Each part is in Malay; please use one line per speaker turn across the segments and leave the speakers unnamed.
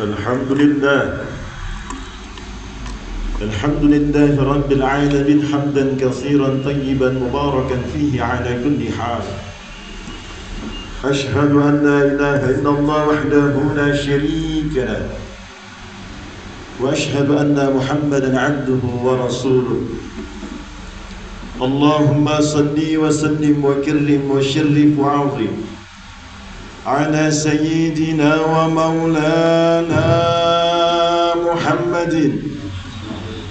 الحمد لله رب العالمين حمدا كثيرا طيبا مباركا فيه على كل حال. أشهد أن لا إله إلا الله وحده لا شريك له وأشهد أن محمدا عبده ورسوله. اللهم صل وسلم وكرم وشرف وعظم على سيدنا ومولانا محمد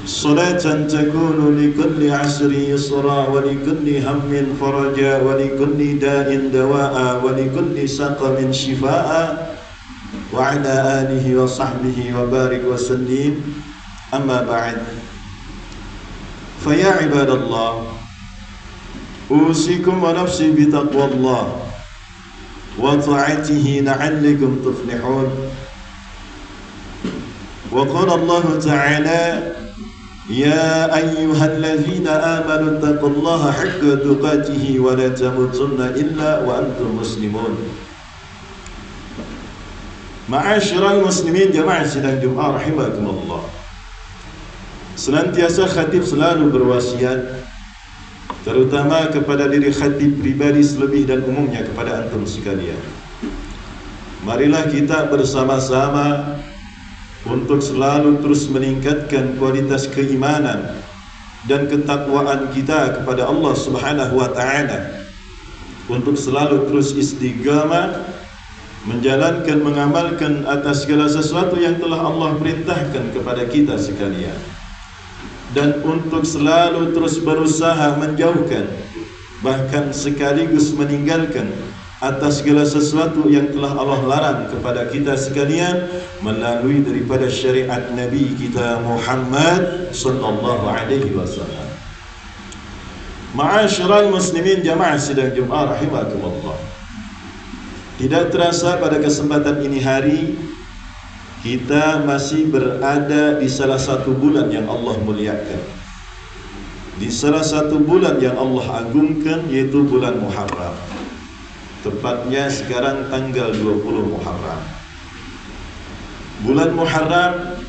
صلاة تكون لكل عسر يسرا ولكل هم فرجا ولكل داء دواء ولكل سقم شفاء وعلى آله وصحبه وبارك وسلم. أما بعد، فيا عباد الله، أوصيكم ونفسي بتقوى الله وطاعته لعلكم تفلحون. وقال الله تعالى: يا أيها الذين آمنوا اتقوا الله حق تقاته ولا تموتن إلا وأنتم مسلمون. Ma'asyiral muslimin jamaah sidang Jumat rahimakumullah. Senantiasa khatib selalu berwasiat, terutama kepada diri khatib pribadi selebih dan umumnya kepada antum sekalian. Marilah kita bersama-sama untuk selalu terus meningkatkan kualitas keimanan dan ketakwaan kita kepada Allah Subhanahu wa taala, untuk selalu terus istiqamah menjalankan, mengamalkan atas segala sesuatu yang telah Allah perintahkan kepada kita sekalian, dan untuk selalu terus berusaha menjauhkan, bahkan sekaligus meninggalkan atas segala sesuatu yang telah Allah larang kepada kita sekalian melalui daripada syariat Nabi kita Muhammad sallallahu alaihi wasallam. Ma'asyiral muslimin jamaah sidang Jumat rahimakumullah. Tidak terasa pada kesempatan ini hari kita masih berada di salah satu bulan yang Allah muliakan, di salah satu bulan yang Allah agungkan, yaitu bulan Muharram. Tepatnya sekarang tanggal 20 Muharram. Bulan Muharram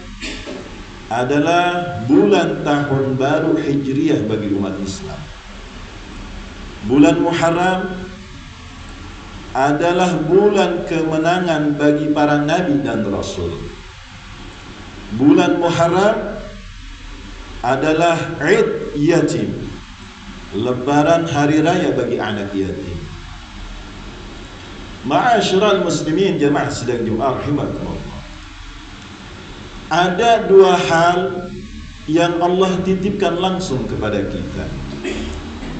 adalah bulan tahun baru Hijriah bagi umat Islam. Bulan Muharram adalah bulan kemenangan bagi para nabi dan rasul. Bulan Muharram adalah Id Yatim, lebaran hari raya bagi anak yatim. Ma'asyiral muslimin jamaah sidang Jumat rahimakumullah. Ada dua hal yang Allah titipkan langsung kepada kita.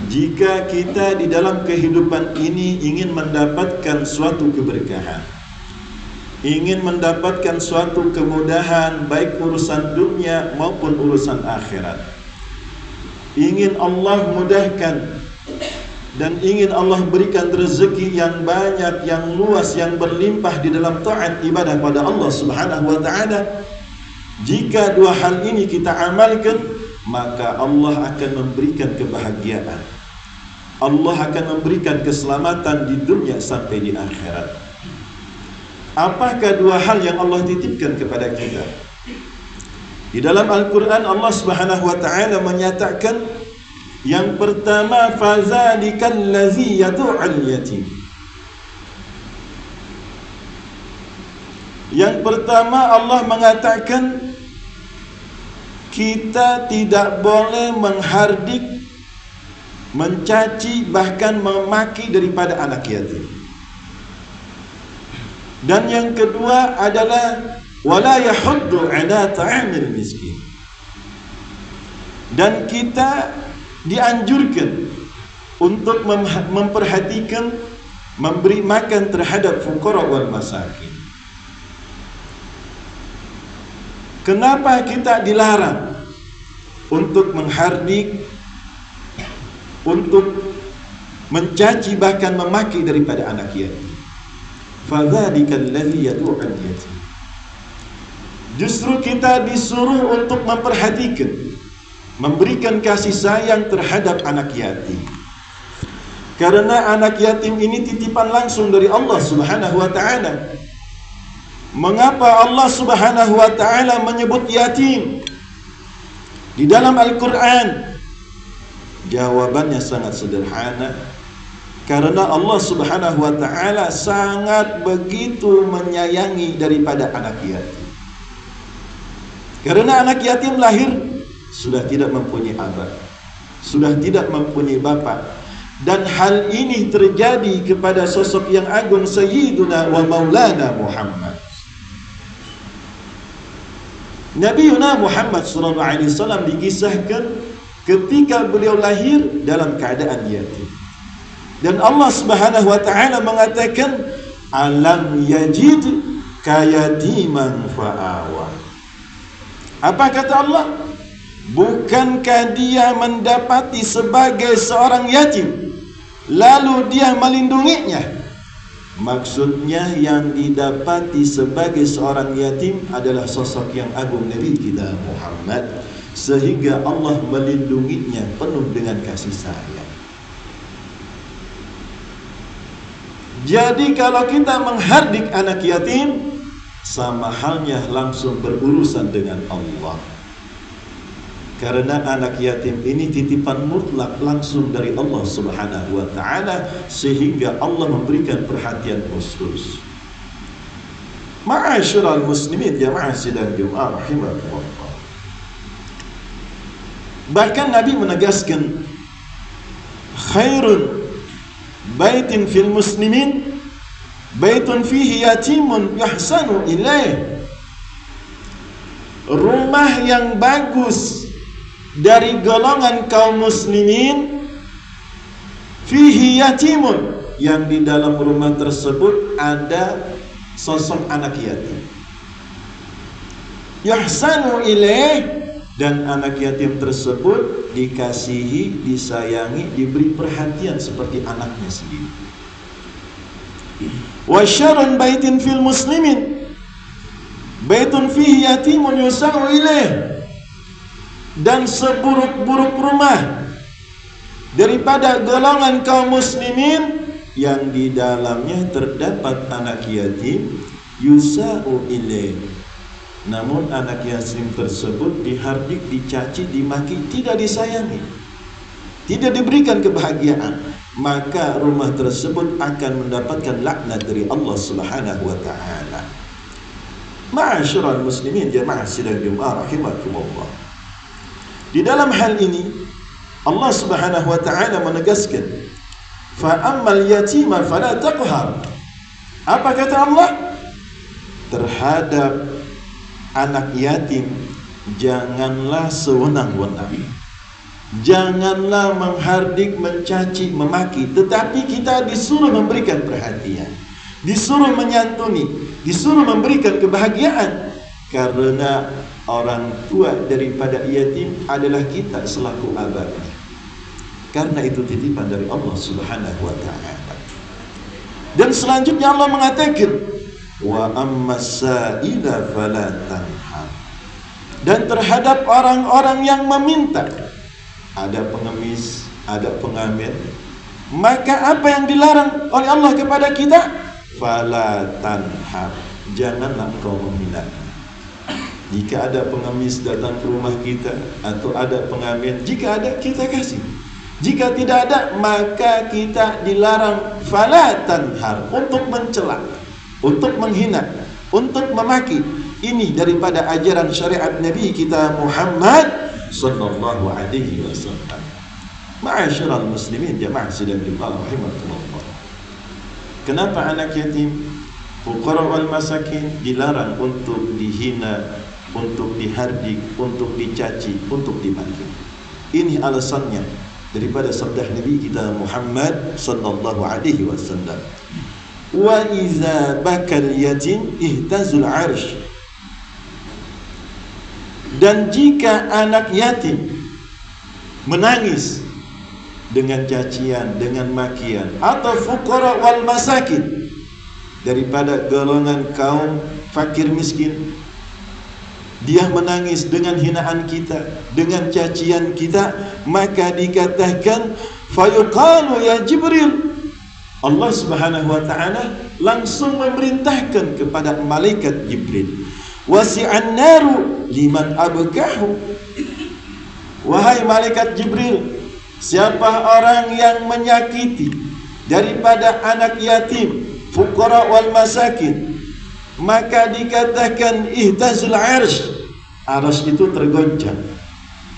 Jika kita di dalam kehidupan ini ingin mendapatkan suatu keberkahan, ingin mendapatkan suatu kemudahan, baik urusan dunia maupun urusan akhirat, ingin Allah mudahkan dan ingin Allah berikan rezeki yang banyak, yang luas, yang berlimpah di dalam taat ibadah pada Allah Subhanahu wa taala, jika dua hal ini kita amalkan, maka Allah akan memberikan kebahagiaan, Allah akan memberikan keselamatan di dunia sampai di akhirat. Apakah dua hal yang Allah titipkan kepada kita? Di dalam Al-Quran Allah Subhanahu wa ta'ala menyatakan, yang pertama, fazalikal ladzi yad'ul yatim. Yang pertama Allah mengatakan kita tidak boleh menghardik, mencaci, bahkan memaki daripada anak yatim. Dan yang kedua adalah wala yahuddu ala ta'amil miskin. Dan kita dianjurkan untuk memperhatikan, memberi makan terhadap fuqara wal masakin. Kenapa kita dilarang untuk menghardik, untuk mencaci, bahkan memaki daripada anak yatim? Fadzalikal ladzi yad'ul yatim. Justru kita disuruh untuk memperhatikan, memberikan kasih sayang terhadap anak yatim. Karena anak yatim ini titipan langsung dari Allah Subhanahu wa ta'ala. Mengapa Allah Subhanahu wa taala menyebut yatim di dalam Al-Qur'an? Jawabannya sangat sederhana. Karena Allah Subhanahu wa taala sangat begitu menyayangi daripada anak yatim. Karena anak yatim lahir sudah tidak mempunyai abah, sudah tidak mempunyai bapak. Dan hal ini terjadi kepada sosok yang agung, Sayyiduna wa Maulana Muhammad. Nabi Muhammad SAW dikisahkan ketika beliau lahir dalam keadaan yatim. Dan Allah Subhanahu wa taala mengatakan, alam yajid kayatiman fa'awa. Apa kata Allah? Bukankah dia mendapati sebagai seorang yatim lalu dia melindunginya? Maksudnya yang didapati sebagai seorang yatim adalah sosok yang agung Nabi kita Muhammad, sehingga Allah melindunginya penuh dengan kasih sayang. Jadi kalau kita menghardik anak yatim, sama halnya langsung berurusan dengan Allah. Karena anak yatim ini titipan mutlak langsung dari Allah Subhanahu wa taala, sehingga Allah memberikan perhatian khusus. Ma'asyiral muslimin, jamaah sidang Jumat rahimakumullah. Bahkan Nabi menegaskan, khairun baitin fil muslimin baitun fihi yatimun yahsanu ilaih. Rumah yang bagus dari golongan kaum muslimin, fihi yatimun, yang di dalam rumah tersebut ada sosok anak yatim, yahsanu ilaih, dan anak yatim tersebut dikasihi, disayangi, diberi perhatian seperti anaknya sendiri. Wa syarrun baitin fil muslimin baitun fihi yatimun yusa'u ilaih, dan seburuk-buruk rumah daripada golongan kaum muslimin yang di dalamnya terdapat anak yatim, yusa'u ilaih, namun anak yatim tersebut dihardik, dicaci, dimaki, tidak disayangi, tidak diberikan kebahagiaan, maka rumah tersebut akan mendapatkan laknat dari Allah Subhanahu wa taala. Ma'asyiral muslimin, jamaah sidang Jumat rahimakumullah. Di dalam hal ini Allah Subhanahu wa taala menegaskan, fa ammal yatima fala taqhar. Apa kata Allah? Terhadap anak yatim janganlah sewenang-wenang, janganlah menghardik, mencaci, memaki, tetapi kita disuruh memberikan perhatian, disuruh menyantuni, disuruh memberikan kebahagiaan. Karena orang tua daripada yatim adalah kita selaku abahnya. Karena itu titipan dari Allah Subhanahu wa taala. Dan selanjutnya Allah mengatakan, wa ammas-sa'ila fala tanhar. Dan terhadap orang-orang yang meminta, ada pengemis, ada pengamen, maka apa yang dilarang oleh Allah kepada kita? Fala tanhar, janganlah engkau menghina. Jika ada pengemis datang ke rumah kita, atau ada pengamen, jika ada kita kasih, jika tidak ada maka kita dilarang fala tanhar, untuk mencela, untuk menghina, untuk memaki. Ini daripada ajaran syariat Nabi kita Muhammad sallallahu alaihi wasallam. Ma'asyiral muslimin, jamaah sidang Jumat rahimakumullah. Kenapa anak yatim, fuqara wal masakin dilarang untuk dihina, untuk dihardik, untuk dicaci, untuk dimaki? Ini alasannya daripada sabda Nabi kita Muhammad sallallahu alaihi wasallam, wa iza bakal yatim ihtazul arsh. Dan jika anak yatim menangis dengan cacian, dengan makian, atau fuqara wal masakin, daripada golongan kaum fakir miskin, dia menangis dengan hinaan kita, dengan cacian kita, maka dikatakan fayuqalu ya Jibril, Allah Subhanahu wa taala langsung memerintahkan kepada malaikat Jibril, wasi'an naru liman abkahu. Wahai malaikat Jibril, siapa orang yang menyakiti daripada anak yatim, fuqara wal masakin, maka dikatakan ihtazul arsh. Arsh itu tergoncang.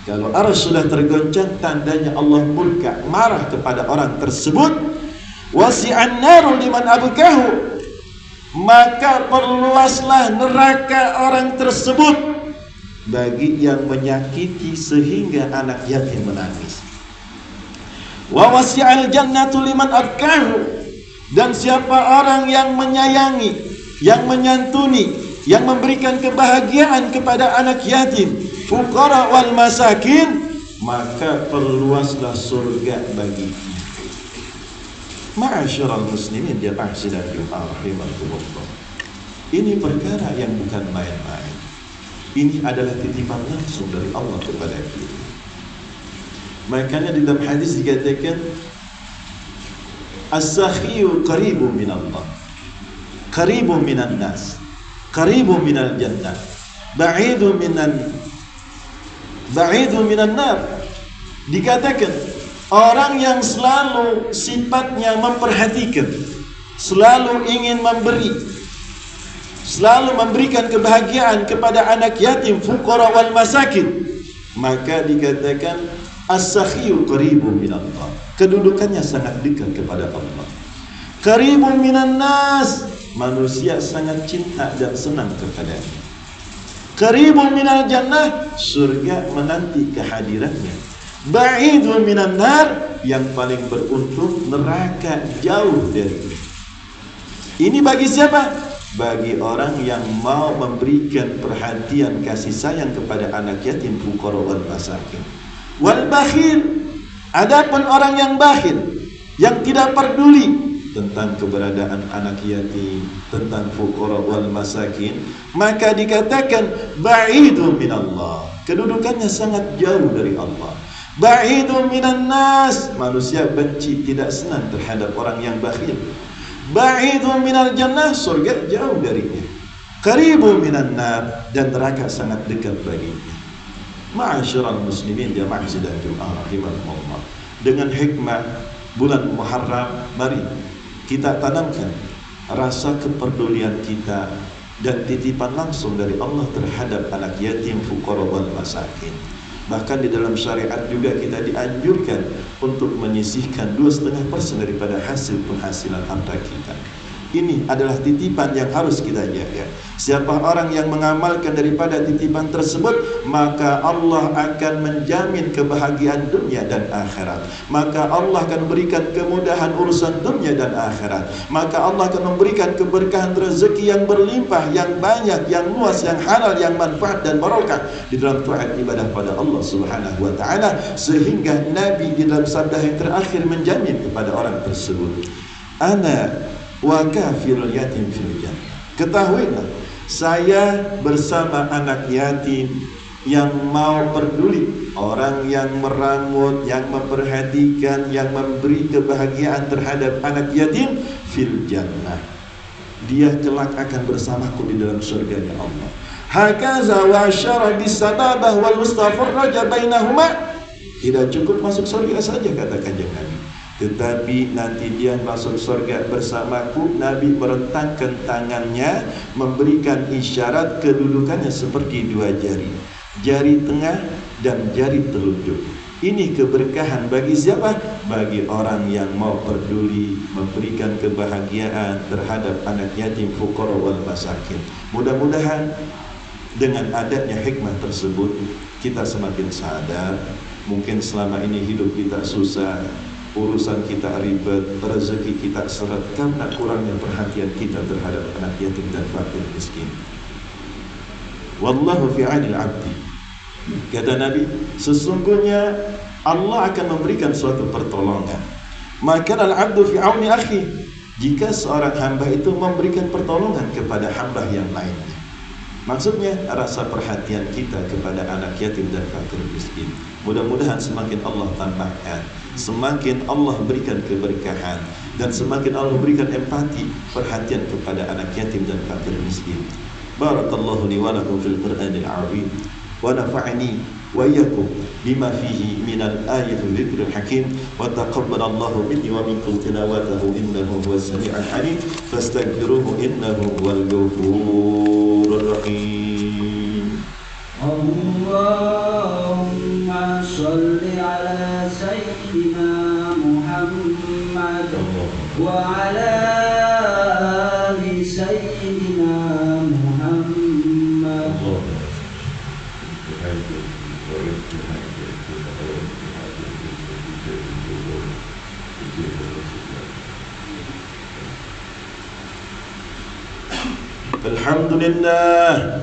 Kalau arsh sudah tergoncang, tandanya Allah murka, marah kepada orang tersebut. Wasi'an naru liman abkahu, maka perluaslah neraka orang tersebut bagi yang menyakiti sehingga anak yatim menangis. Wa wasi'al jannatu liman abkahu, dan siapa orang yang menyayangi, yang menyantuni, yang memberikan kebahagiaan kepada anak yatim, fuqara wal masakin, maka perluaslah surga baginya. Ma'asyiral muslimin jamaah sidang Jumat rahimakumullah. Ini perkara yang bukan main-main. Ini adalah titipan langsung dari Allah kepada kita. Makanya di dalam hadis dikatakan as-sakhiyu qaribun minallah, qaribun minan nas, qaribun minal jannah, ba'idun minan nar. Dikatakan orang yang selalu sifatnya memperhatikan, selalu ingin memberi, selalu memberikan kebahagiaan kepada anak yatim, fuqara wal masakin, maka dikatakan as-sakhiyu qaribun minallah, kedudukannya sangat dekat kepada Allah. Qaribun minan nas, manusia sangat cinta dan senang kepadanya. Qaribun minal jannah, surga menanti kehadirannya. Ba'idun minan nar, yang paling beruntung neraka jauh dari. Ini bagi siapa? Bagi orang yang mau memberikan perhatian kasih sayang kepada anak yatim, fuqara wal masakin. Wal bakhil, adapun orang yang bakhil, yang tidak peduli tentang keberadaan anak yatim, tentang fuqara wal masakin, maka dikatakan ba'idun minallah, kedudukannya sangat jauh dari Allah. Ba'idun minan nas, manusia benci, tidak senang terhadap orang yang bakhil. Ba'idun minal jannah, surga jauh darinya. Qaribun minan nar, dan neraka sangat dekat baginya. Ma'asyiral muslimin jamaah sidang Jumat rahimakumullah. Dengan hikmah bulan Muharram, mari kita tanamkan rasa kepedulian kita dan titipan langsung dari Allah terhadap anak yatim, fuqara wal masakin. Bahkan di dalam syariat juga kita dianjurkan untuk menyisihkan 2,5% daripada hasil penghasilan harta kita. Ini adalah titipan yang harus kita jaga. Siapa orang yang mengamalkan daripada titipan tersebut, maka Allah akan menjamin kebahagiaan dunia dan akhirat. Maka Allah akan memberikan kemudahan urusan dunia dan akhirat. Maka Allah akan memberikan keberkahan rezeki yang berlimpah, yang banyak, yang luas, yang halal, yang manfaat dan barokah di dalam taat ibadah pada Allah Subhanahu wa taala, sehingga Nabi di dalam sabda yang terakhir menjamin kepada orang tersebut, ana wa kafirul yatim fil jannah. Ketahuilah, saya bersama anak yatim yang mau peduli, orang yang merawat, yang memperhatikan, yang memberi kebahagiaan terhadap anak yatim fil jannah. Dia kelak akan bersamaku di dalam surganya Allah. Hakaza wa asyara bisababah wal mustafarraja bainahuma. Tidak cukup masuk surga saja, kata Kanjeng Nabi, tetapi nanti dia masuk surga bersamaku. Nabi merentangkan tangannya, memberikan isyarat kedudukannya seperti 2 jari, jari tengah dan jari telunjuk. Ini keberkahan bagi siapa? Bagi orang yang mau peduli, memberikan kebahagiaan terhadap anak yatim, fuqara wal masakin. Mudah-mudahan dengan adanya hikmah tersebut, kita semakin sadar, mungkin selama ini hidup kita susah, urusan kita ribet, rezeki kita seret karena kurangnya perhatian kita terhadap anak yatim dan fakir miskin. Wallahu fi 'aunil 'abdi. Kata Nabi, sesungguhnya Allah akan memberikan suatu pertolongan. Maka al-'abdu fi 'auni akhi, jika seorang hamba itu memberikan pertolongan kepada hamba yang lainnya. Maksudnya rasa perhatian kita kepada anak yatim dan fakir miskin. Mudah-mudahan semakin Allah tambahkan, semakin Allah berikan keberkahan, dan semakin Allah berikan empati, perhatian kepada anak yatim dan fakir miskin. Barakallahu li wa lakum fil Qur'anil azim wa nafa'ani wa iyyakum bima fihi minal ayati dzikril hakim wa taqabbalallahu minni wa minkum tilawatahu innahu huwas sami'ul alim fastaghfiruhu innahu huwal ghafurur rahim.
Allahumma shalli ala sayyidina Muhammad wa ala ali sayyidina Muhammad.
Alhamdulillah